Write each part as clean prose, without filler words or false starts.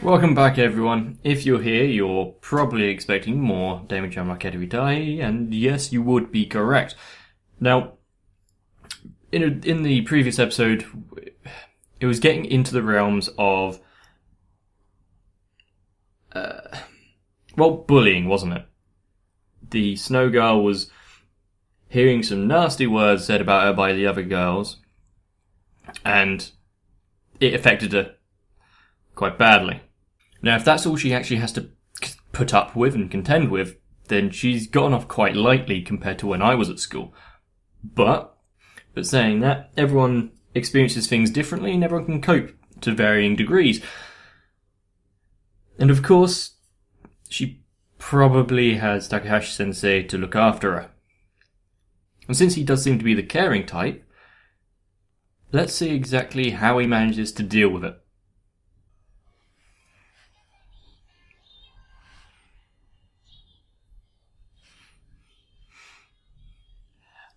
Welcome back, everyone. If you're here, you're probably expecting more Demi-Chan Kataritai, and yes, you would be correct. Now, in the previous episode, it was getting into the realms of, bullying, wasn't it? The Snow Girl was hearing some nasty words said about her by the other girls, and it affected her quite badly. Now, if that's all she actually has to put up with and contend with, then she's gotten off quite lightly compared to when I was at school. But saying that, everyone experiences things differently and everyone can cope to varying degrees. And of course, she probably has Takahashi-sensei to look after her. And since he does seem to be the caring type, let's see exactly how he manages to deal with it.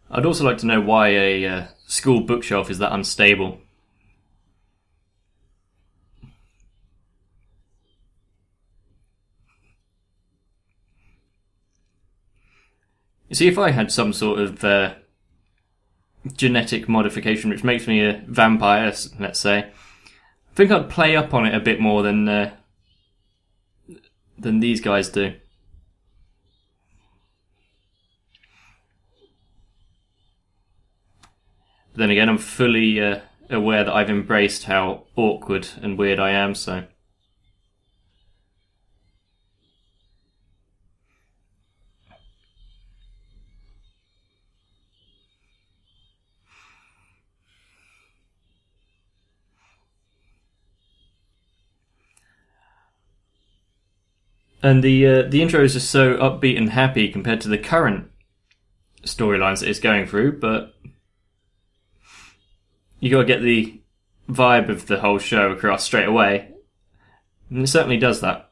I'd also like to know why a school bookshelf is that unstable. You see, if I had some sort of genetic modification which makes me a vampire, let's say, I think I'd play up on it a bit more than these guys do. But then again, I'm fully aware that I've embraced how awkward and weird I am, so... And the intro is just so upbeat and happy compared to the current storylines that it's going through, but you gotta get the vibe of the whole show across straight away, and it certainly does that.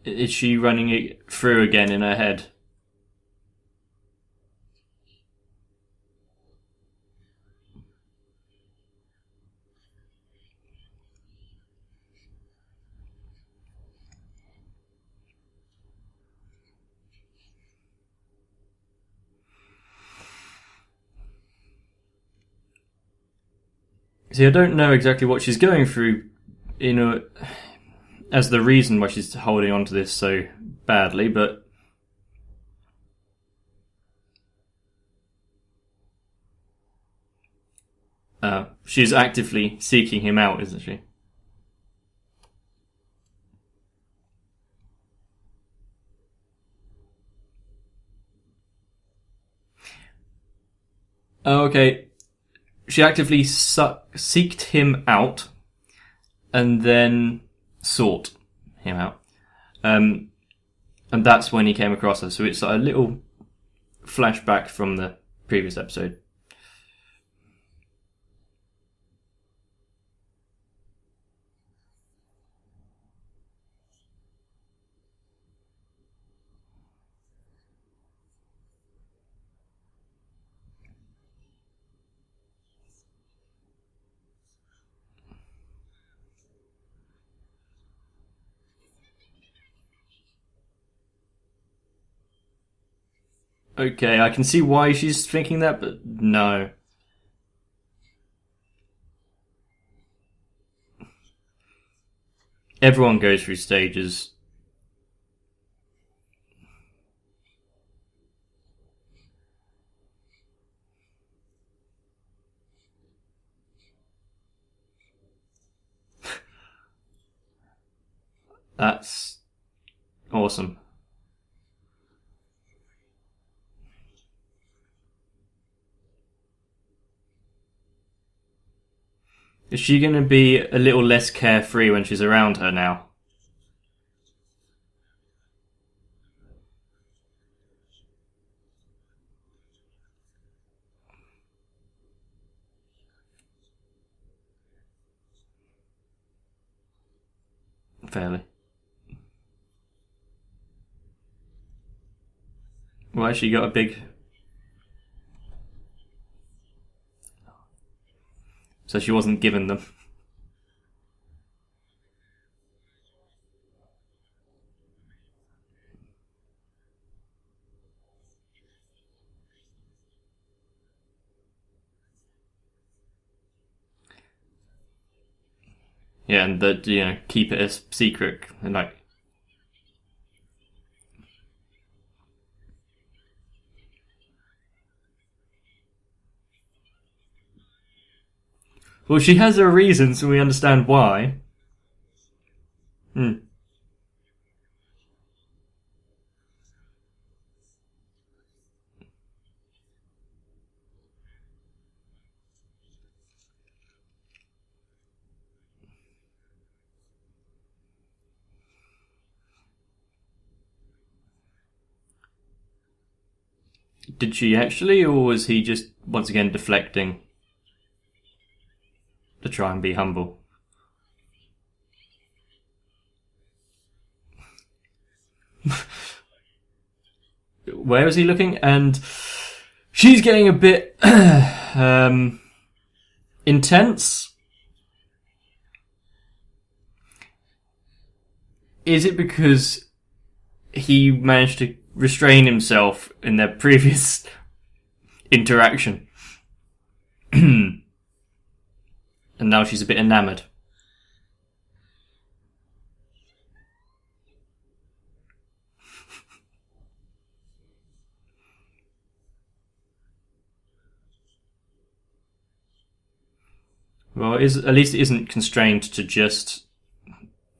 Is she running it through again in her head? See, I don't know exactly what she's going through, as the reason why she's holding on to this so badly, but she's actively seeking him out, isn't she? Oh, okay. She actively seeked him out and then sought him out. And that's when he came across her. So it's a little flashback from the previous episode. Okay, I can see why she's thinking that, but no. Everyone goes through stages. That's awesome. Is she going to be a little less carefree when she's around her now? Fairly. Why she got a big... So she wasn't given them. Yeah, and that, keep it a secret, and like... Well, she has her reasons, and we understand why. Did she actually, or was he just, once again, deflecting to try and be humble? Where is he looking? And she's getting a bit intense. Is it because he managed to restrain himself in their previous interaction? And now she's a bit enamoured. Well, at least it isn't constrained to just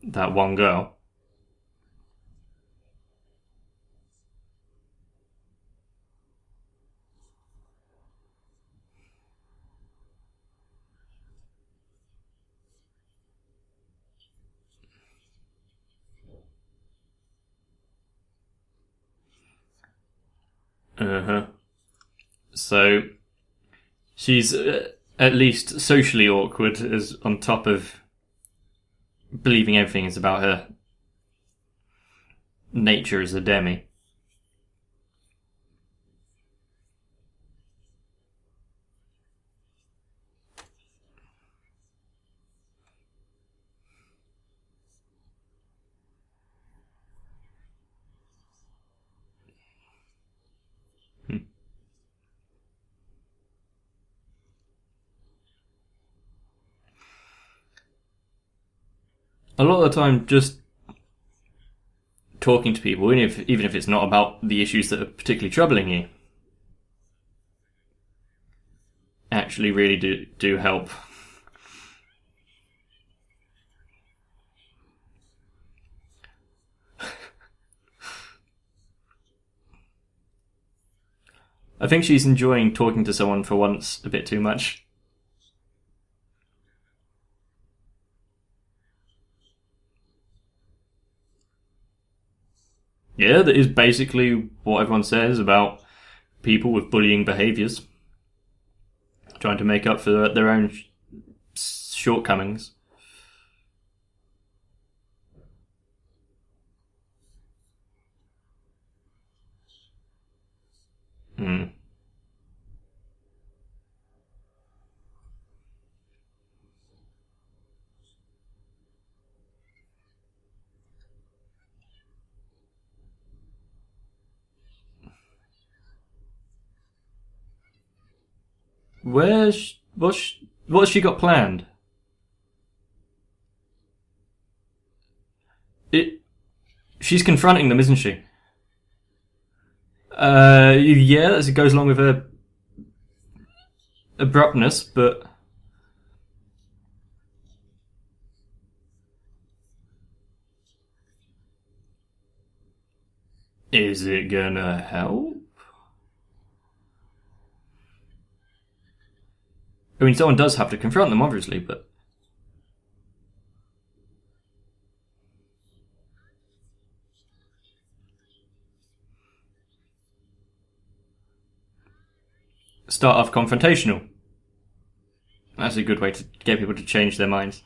that one girl. So she's at least socially awkward, as on top of believing everything is about her nature as a demi. A lot of the time, just talking to people, even if it's not about the issues that are particularly troubling you, actually really do help. I think she's enjoying talking to someone for once a bit too much. Yeah, that is basically what everyone says about people with bullying behaviours. Trying to make up for their own shortcomings. What's she got planned? She's confronting them, isn't she? Yeah, as it goes along with her abruptness, but is it gonna help? I mean, someone does have to confront them, obviously, but... Start off confrontational. That's a good way to get people to change their minds.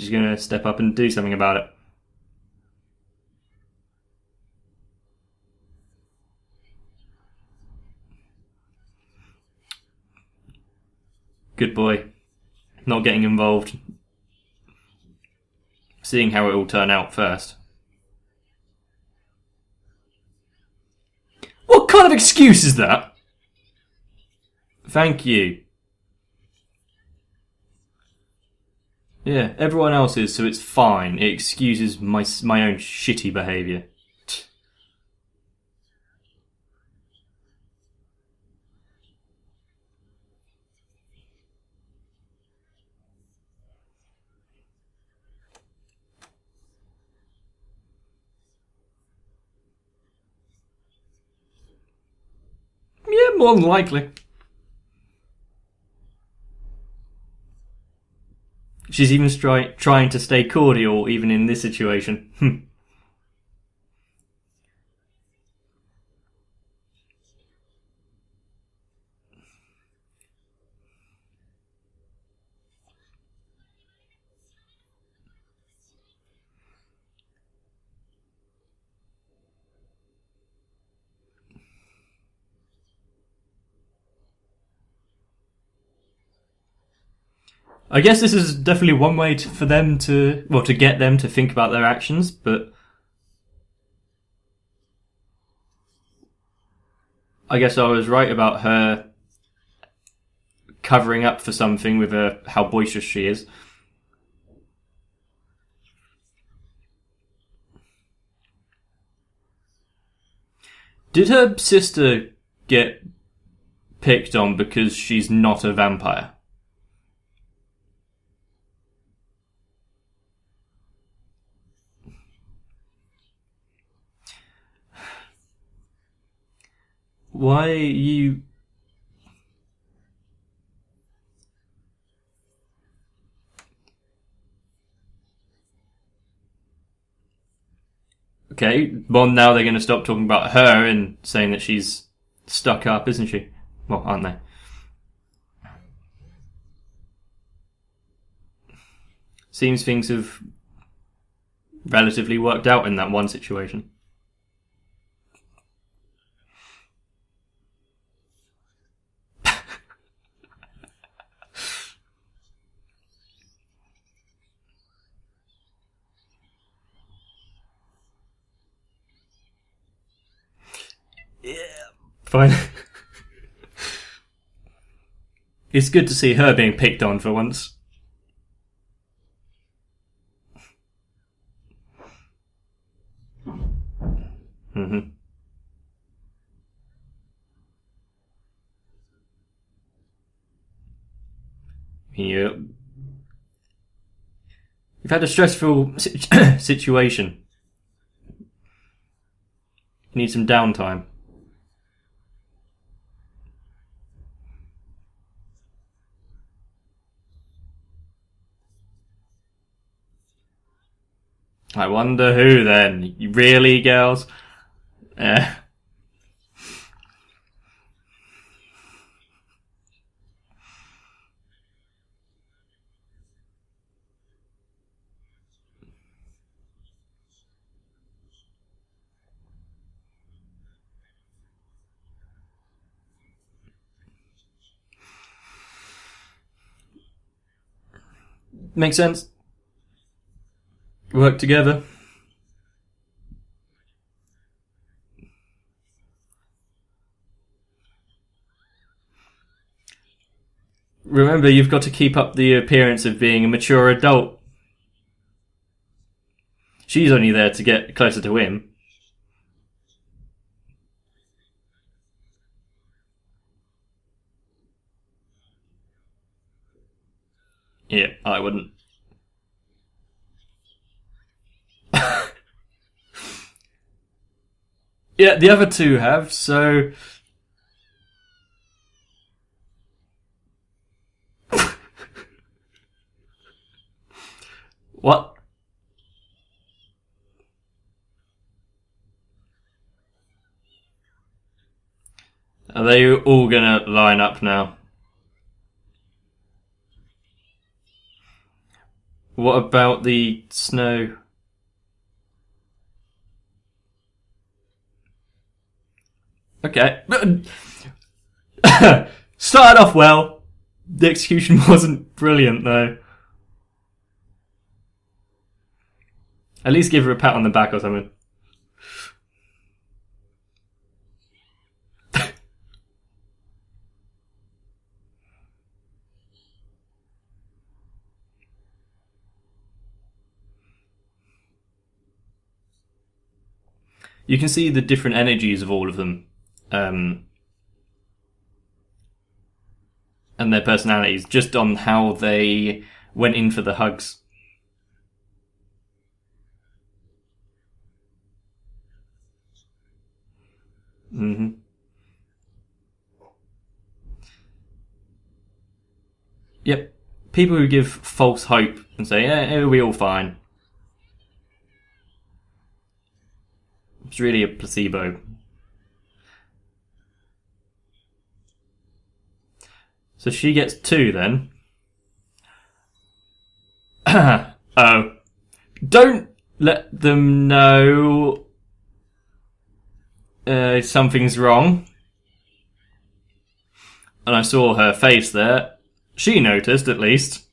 She's gonna step up and do something about it. Good boy. Not getting involved. Seeing how it will turn out first. What kind of excuse is that? Thank you. Yeah, everyone else is, so it's fine. It excuses my own shitty behaviour. Yeah, more than likely. She's even trying to stay cordial, even in this situation. I guess this is definitely one way for them to get them to think about their actions, but I guess I was right about her covering up for something with how boisterous she is. Did her sister get picked on because she's not a vampire? Why are you... Okay, well now they're going to stop talking about her and saying that she's stuck up, isn't she? Well, aren't they? Seems things have relatively worked out in that one situation. Yeah, fine. It's good to see her being picked on for once. Mm-hmm. Yep. You've had a stressful situation. You need some downtime. I wonder who then. Really, girls? Makes sense. Work together. Remember, you've got to keep up the appearance of being a mature adult. She's only there to get closer to him. Yeah, I wouldn't. Yeah, the other two have, so... What? Are they all gonna line up now? What about the snow? Okay. Started off well. The execution wasn't brilliant, though. At least give her a pat on the back or something. You can see the different energies of all of them. And their personalities, just on how they went in for the hugs. Mm-hmm. Yep. People who give false hope and say, "Yeah, we're all fine." It's really a placebo. So she gets 2 then. Oh. Don't let them know something's wrong. And I saw her face there. She noticed, at least.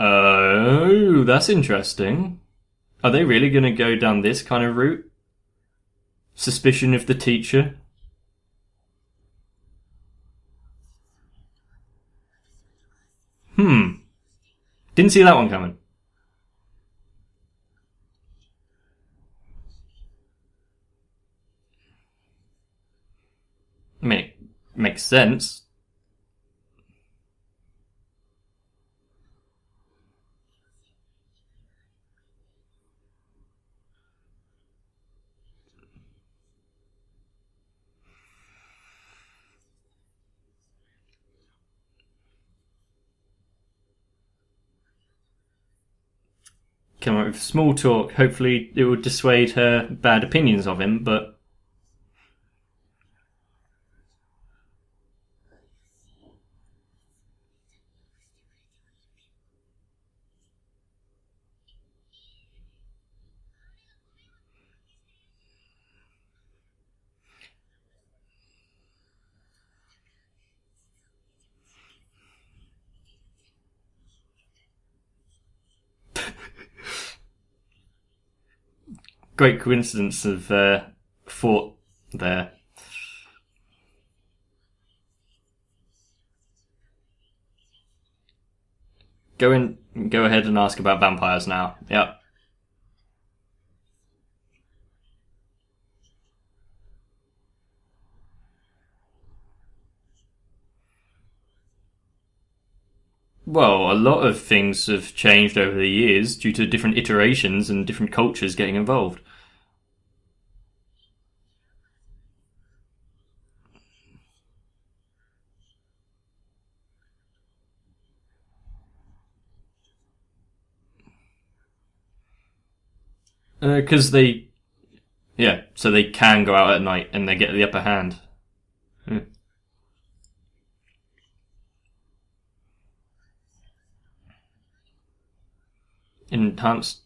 Oh, that's interesting. Are they really going to go down this kind of route? Suspicion of the teacher? Didn't see that one coming. I mean, it makes sense. Come up with small talk. Hopefully, it will dissuade her bad opinions of him, but. Great coincidence of fought there. Go ahead and ask about vampires now. Yep. Well, a lot of things have changed over the years due to different iterations and different cultures getting involved. Because so they can go out at night and they get the upper hand. Hmm. Enhanced,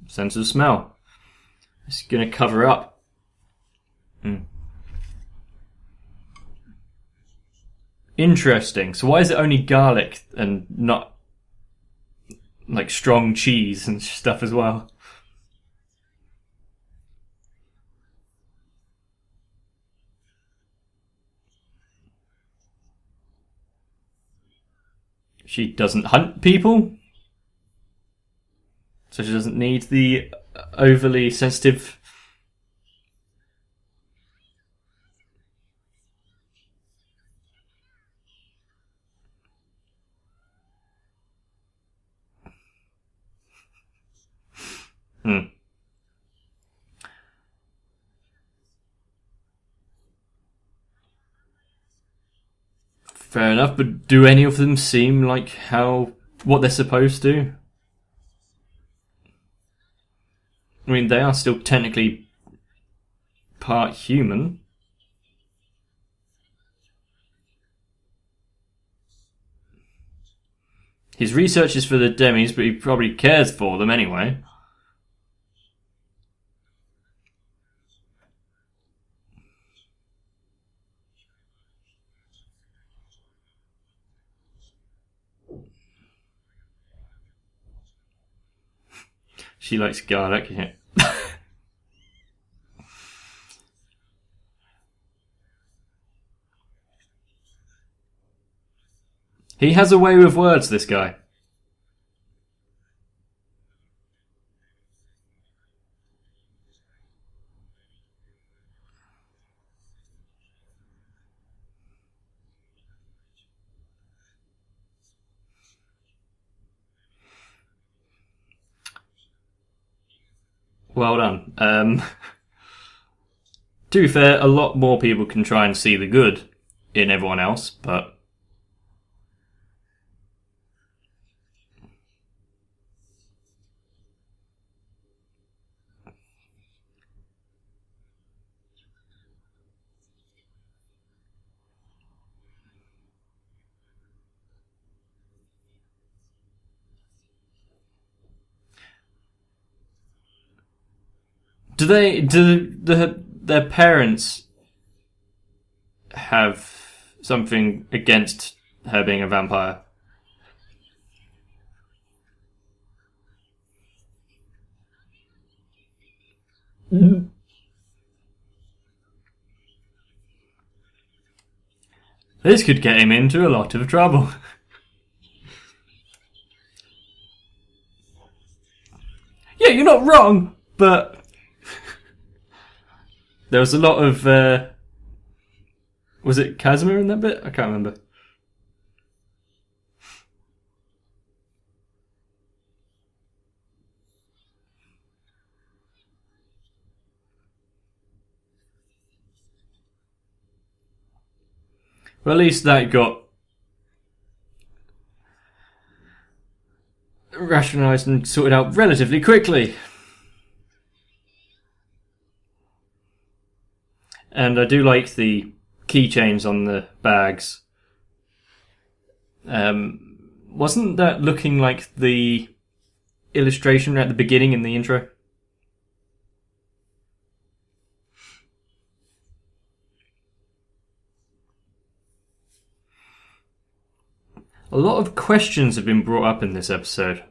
sense of smell. It's gonna cover up. Interesting. So why is it only garlic and not like strong cheese and stuff as well? She doesn't hunt people, so she doesn't need the overly sensitive. Fair enough, but do any of them seem like what they're supposed to? I mean, they are still technically part human. His research is for the Demis, but he probably cares for them anyway. She likes garlic. Yeah. He has a way with words, this guy. Well done. To be fair, a lot more people can try and see the good in everyone else, but do their parents have something against her being a vampire? This could get him into a lot of trouble. Yeah, you're not wrong, but there was a lot of was it Casimir in that bit? I can't remember. Well, at least that got rationalised and sorted out relatively quickly. And I do like the keychains on the bags. Wasn't that looking like the illustration at the beginning in the intro? A lot of questions have been brought up in this episode.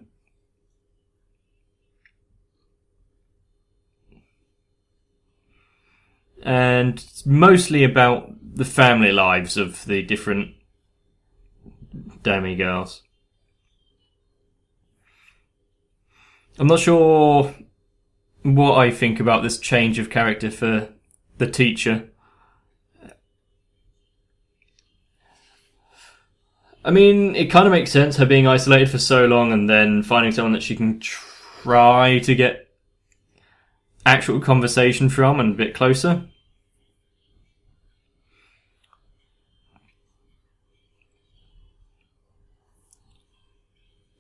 And it's mostly about the family lives of the different demi-girls. I'm not sure what I think about this change of character for the teacher. I mean, it kind of makes sense, her being isolated for so long and then finding someone that she can try to get actual conversation from and a bit closer.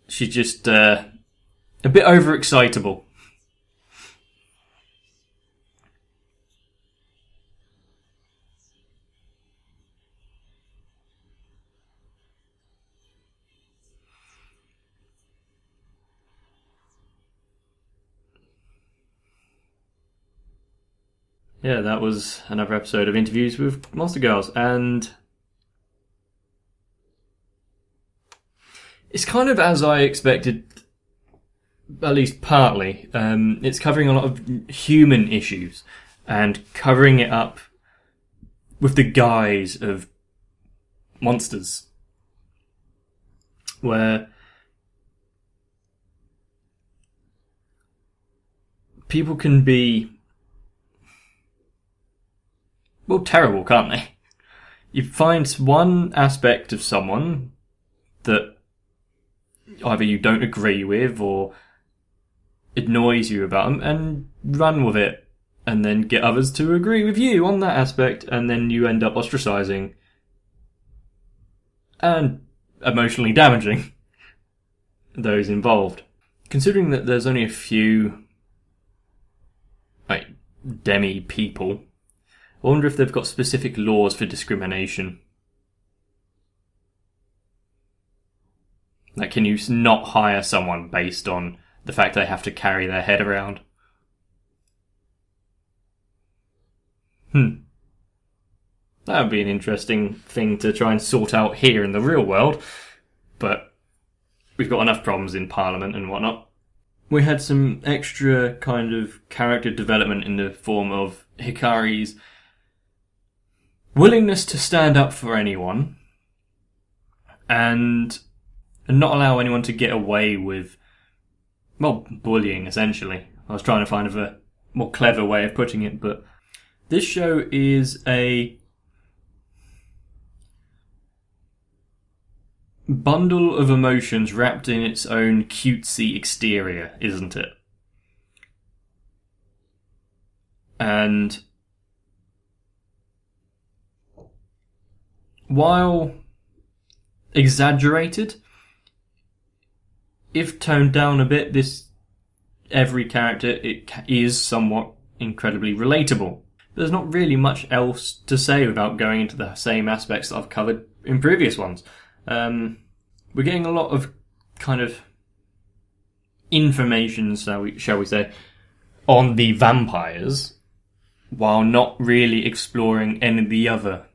She's just a bit overexcitable. Yeah, that was another episode of Interviews with Monster Girls, and it's kind of as I expected, at least partly. It's covering a lot of human issues and covering it up with the guise of monsters, where people can be, well, terrible, can't they? You find one aspect of someone that either you don't agree with or annoys you about them and run with it, and then get others to agree with you on that aspect, and then you end up ostracizing and emotionally damaging those involved. Considering that there's only a few like demi-people. I wonder if they've got specific laws for discrimination. Like, can you not hire someone based on the fact they have to carry their head around? That would be an interesting thing to try and sort out here in the real world. But we've got enough problems in Parliament and whatnot. We had some extra kind of character development in the form of Hikari's willingness to stand up for anyone and not allow anyone to get away with, well, bullying, essentially. I was trying to find a more clever way of putting it, but this show is a bundle of emotions wrapped in its own cutesy exterior, isn't it? And while exaggerated, if toned down a bit, every character is somewhat incredibly relatable. There's not really much else to say without going into the same aspects that I've covered in previous ones. We're getting a lot of kind of information, shall we say, on the vampires, while not really exploring any of the other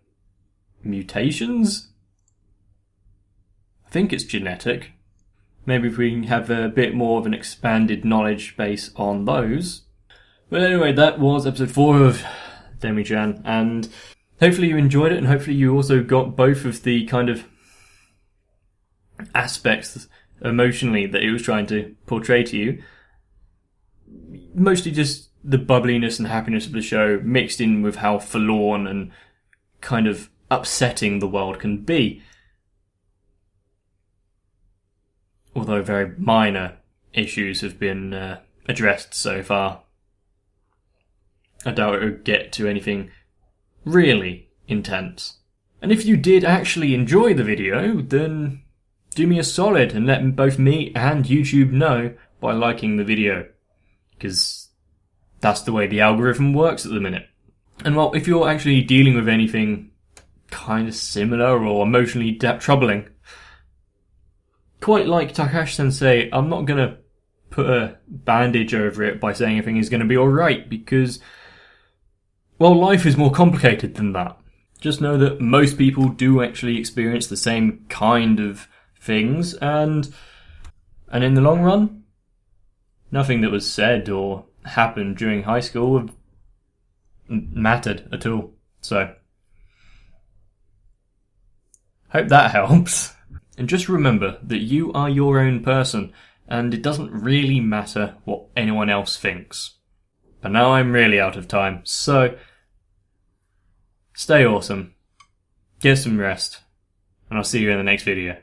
mutations. I think it's genetic. Maybe if we can have a bit more of an expanded knowledge base on those. But anyway, that was episode 4 of Demi-Chan, and hopefully you enjoyed it, and hopefully you also got both of the kind of aspects emotionally that it was trying to portray to you. Mostly just the bubbliness and happiness of the show mixed in with how forlorn and kind of upsetting the world can be. Although very minor issues have been addressed so far. I doubt it would get to anything really intense. And if you did actually enjoy the video, then do me a solid and let both me and YouTube know by liking the video. Because that's the way the algorithm works at the minute. And well, if you're actually dealing with anything kind of similar or emotionally troubling, quite like Takashi-sensei, I'm not going to put a bandage over it by saying everything is going to be alright, because, well, life is more complicated than that. Just know that most people do actually experience the same kind of things, and in the long run, nothing that was said or happened during high school mattered at all. So, hope that helps. And just remember that you are your own person, and it doesn't really matter what anyone else thinks. But now I'm really out of time, so stay awesome, get some rest, and I'll see you in the next video.